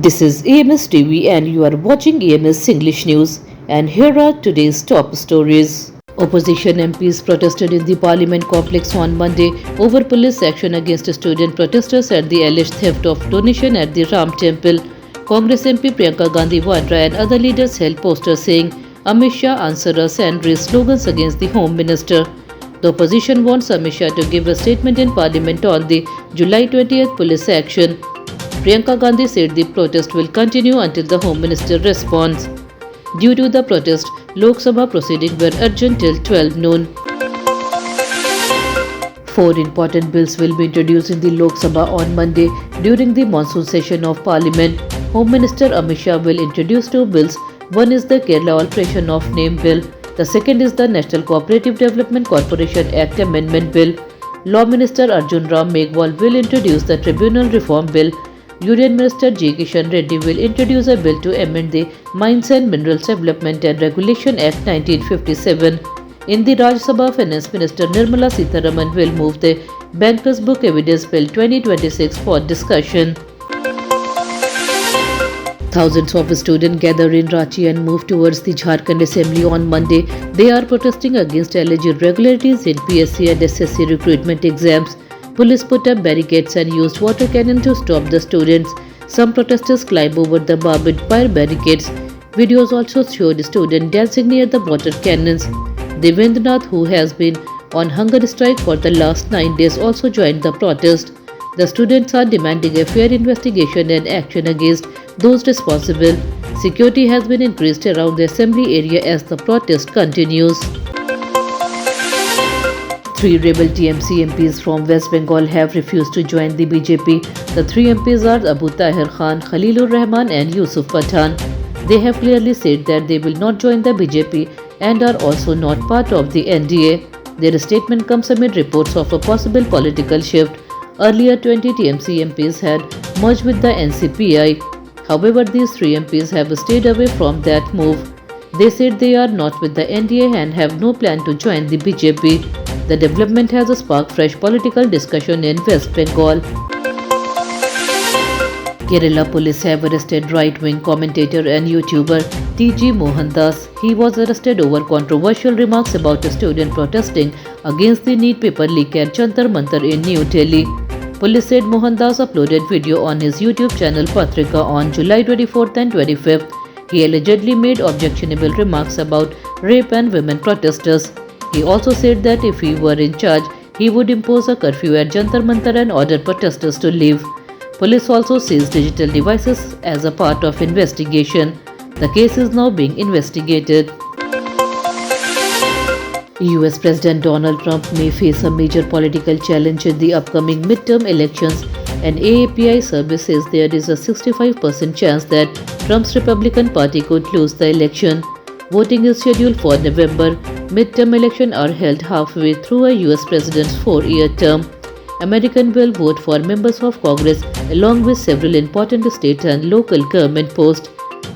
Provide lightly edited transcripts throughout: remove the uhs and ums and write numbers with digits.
This is AMS TV and you are watching AMS English News, and here are today's top stories. Opposition MPs protested in the Parliament complex on Monday over police action against student protesters at the alleged theft of donation at the Ram Temple. Congress MP Priyanka Gandhi Vadra and other leaders held posters saying Amit Shah answer us and raised slogans against the Home Minister. The opposition wants Amit Shah to give a statement in Parliament on the July 20th police action. Priyanka Gandhi said the protest will continue until the Home Minister responds. Due to the protest, Lok Sabha proceedings were adjourned till 12 noon. Four important bills will be introduced in the Lok Sabha on Monday during the monsoon session of Parliament. Home Minister Amit Shah will introduce two bills. One is the Kerala Alteration of Name Bill. The second is the National Cooperative Development Corporation Act Amendment Bill. Law Minister Arjun Ram Meghwal will introduce the Tribunal Reform Bill. Union Minister G. Kishan Reddy will introduce a bill to amend the Mines and Minerals Development and Regulation Act 1957. In the Rajya Sabha, Finance Minister Nirmala Sitharaman will move the Bankers Book Evidence Bill 2026 for discussion. Thousands of students gathered in Ranchi and moved towards the Jharkhand Assembly on Monday. They are protesting against alleged irregularities in PSC and SSC recruitment exams. Police put up barricades and used water cannon to stop the students. Some protesters climbed over the barbed wire barricades. Videos also showed students dancing near the water cannons. Devendranath, who has been on hunger strike for the last 9 days, also joined the protest. The students are demanding a fair investigation and action against those responsible. Security has been increased around the assembly area as the protest continues. Three rebel TMC MPs from West Bengal have refused to join the BJP. The three MPs are Abu Tahir Khan, Khalilur Rahman and Yusuf Pathan. They have clearly said that they will not join the BJP and are also not part of the NDA. Their statement comes amid reports of a possible political shift. Earlier, 20 TMC MPs had merged with the NCPI. However, these three MPs have stayed away from that move. They said they are not with the NDA and have no plan to join the BJP. The development has sparked fresh political discussion in West Bengal. Kerala police have arrested right-wing commentator and YouTuber T.G. Mohandas. He was arrested over controversial remarks about a student protesting against the NEET paper leak at Jantar Mantar in New Delhi. Police said Mohandas uploaded video on his YouTube channel Patrika on July 24th and 25th. He allegedly made objectionable remarks about rape and women protesters. He also said that if he were in charge, he would impose a curfew at Jantar Mantar and order protesters to leave. Police also seized digital devices as a part of investigation. The case is now being investigated. US President Donald Trump may face a major political challenge in the upcoming midterm elections. An AAPI survey says there is a 65% chance that Trump's Republican Party could lose the election. Voting is scheduled for November. Midterm elections are held halfway through a US president's 4-year term. Americans will vote for members of Congress along with several important state and local government posts.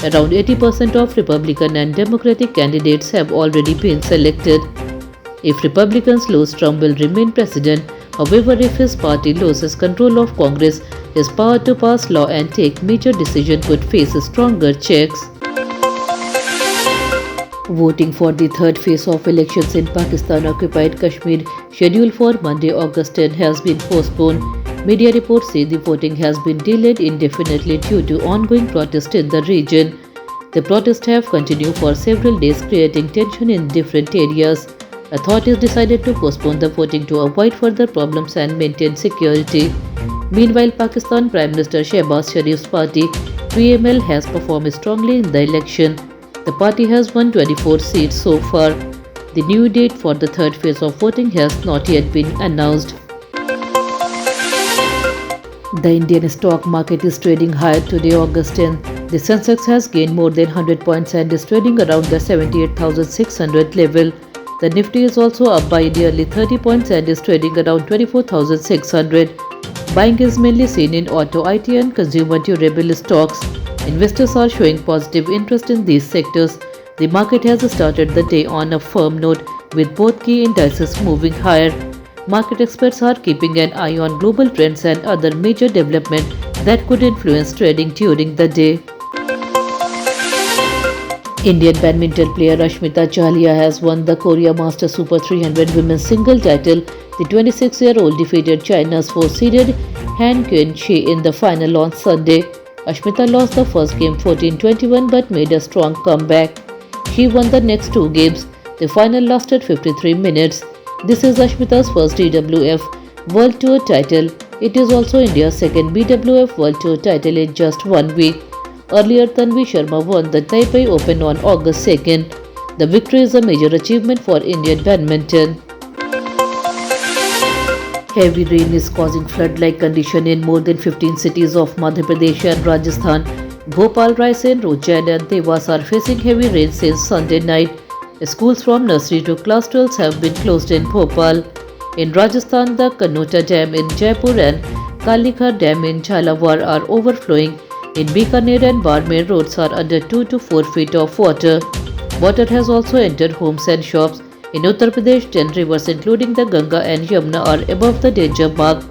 Around 80% of Republican and Democratic candidates have already been selected. If Republicans lose, Trump will remain president. However, if his party loses control of Congress, his power to pass law and take major decisions could face stronger checks. Voting for the third phase of elections in Pakistan-occupied Kashmir, scheduled for Monday, August 10, has been postponed. Media reports say the voting has been delayed indefinitely due to ongoing protests in the region. The protests have continued for several days, creating tension in different areas. Authorities decided to postpone the voting to avoid further problems and maintain security. Meanwhile, Pakistan Prime Minister Shehbaz Sharif's party, PML, has performed strongly in the election. The party has won 24 seats so far. The new date for the third phase of voting has not yet been announced. The Indian stock market is trading higher today, August 10. The Sensex has gained more than 100 points and is trading around the 78,600 level. The Nifty is also up by nearly 30 points and is trading around 24,600. Buying is mainly seen in auto, IT and consumer durable stocks. Investors are showing positive interest in these sectors. The market has started the day on a firm note with both key indices moving higher. Market experts are keeping an eye on global trends and other major developments that could influence trading during the day. Indian badminton player Ashmita Chahlia has won the Korea Master Super 300 Women's Single title. The 26-year-old defeated China's four-seeded Han Kyun-hee in the final on Sunday. Ashmita lost the first game 14-21 but made a strong comeback. She won the next two games. The final lasted 53 minutes. This is Ashmita's first DWF World Tour title. It is also India's second BWF World Tour title in just 1 week. Earlier, Tanvi Sharma won the Taipei Open on August 2nd. The victory is a major achievement for Indian badminton. Heavy rain is causing flood-like condition in more than 15 cities of Madhya Pradesh and Rajasthan. Bhopal, Raisen, Ujjain and Dewas are facing heavy rain since Sunday night. Schools from nursery to class 12 have been closed in Bhopal. In Rajasthan, the Kanota Dam in Jaipur and Kalikhar Dam in Jhalawar are overflowing. In Bikaner and Barmer, roads are under 2 to 4 feet of water. Water has also entered homes and shops. In Uttar Pradesh, 10 rivers including the Ganga and Yamuna are above the danger mark.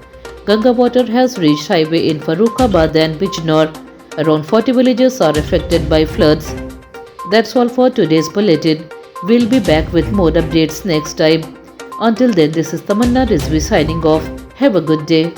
Ganga water has reached highway in Farrukhabad and Bijnor. Around 40 villages are affected by floods. That's all for today's bulletin. We'll be back with more updates next time. Until then, this is Tamanna Rizvi signing off. Have a good day.